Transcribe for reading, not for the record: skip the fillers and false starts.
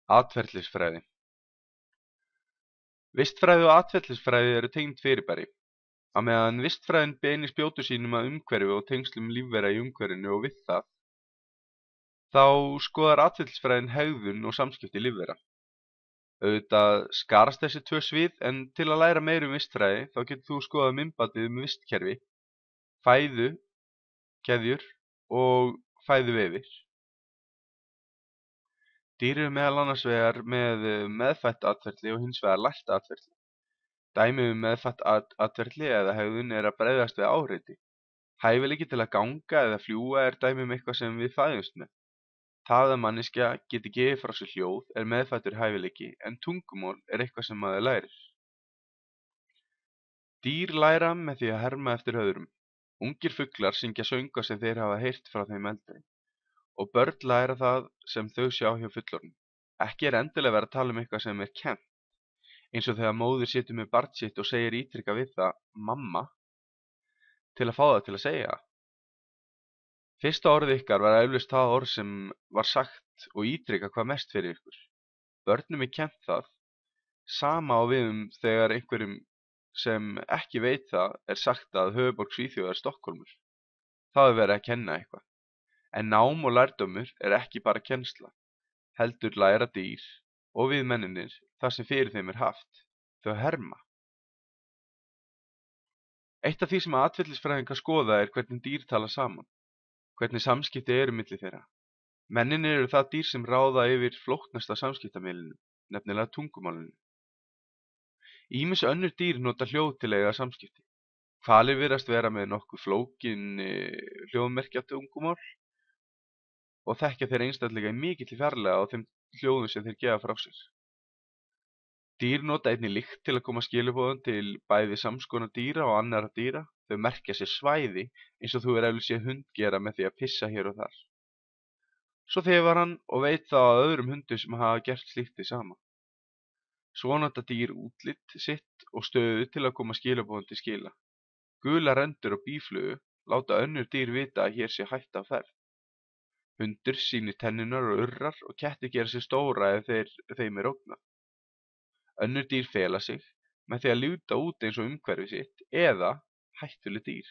Atferlisfræði. Vistfræði og atferlisfræði eru tengd fyrirbæri. Á meðan vistfræðin beinir spjótum sínum að umhverfi og tengslum lífvera í umhverfinu og við það, þá skoðar atferlisfræðin hegðun og samskipti lífvera. Auðvitað skarast þessi tvö svið, en til að læra meira um vistfræði þá getur þú skoðað myndbandið um vistkerfi, fæðu, keðjur og fæðuvefir. Dýr eru meðal annars vegar með meðfætt atferli og hins vegar lært atferli. Dæmi um meðfætt atferli eða hegðun er að bregðast við áreiti. Hæfileiki til að ganga eða fljúga er dæmi um eitthvað sem við fæðumst með. Það að manneskja geti gefið frá sér hljóð er meðfættur hæfileiki, en tungumál er eitthvað sem maður lærir. Dýr læra með því að herma eftir öðrum. Ungir fuglar syngja söngva sem þeir hafa heyrt frá þeim eldri. Og börn læra það sem þau sjá hjá fullorðnum. Ekki er endilega verið að tala um eitthvað sem er kennt, eins og þegar móðir situr með barn sitt og segir ítrekað við það mamma til að fá það til að segja það. Fyrsta orðið ykkar var eflaust það orð sem var sagt og ítrekað hvað mest fyrir ykkur. Börnum er kennt það. Sama á við þegar einhverjum sem ekki veit það er sagt að höfuðborg Svíþjóðar er Stokkhólmur. Það er verið að kenna eitthvað. En nám og lærdómur er ekki bara kennsla, heldur læra dýr og við mennirnir það sem fyrir þeim er haft, þau herma. Eitt af því sem atferlisfræðingar skoða er hvernig dýr tala saman, hvernig samskipti eru milli þeirra. Mennirnir eru það dýr sem ráða yfir flóknasta samskiptamiðlinu, nefnilega tungumálinu. Ýmis önnur dýr nota hljóð til að eiga samskipti. Hvalir virðast vera með nokkuð flókin hljóðmerkja tungumál og þekkja þeir einstaklega í mikilli fjarlægð á þeim hljóðum sem þeir gefa frá sér. Dýr nota einnig lykt til að koma skilaboðum til bæði samskonar dýra og annarra dýra. Þau merkja sér svæði eins og þú eflaust séð hund gera með því að pissa hér og þar. Svo þefar hann og veit þá að öðrum hundum sem hafa gert slíkt hið sama. Svo nota dýr útlit sitt og stöðu til að koma skilaboðum til skila. Gular rendur og býflugu láta önnur dýr vita að hér sé hætta á ferð. Hundur sýnir tennurnar og urrar og kettir gera sig stóra ef þeim er ógnað. Önnur dýr fela sig með því að líta út eins og umhverfi sitt eða hættuleg dýr.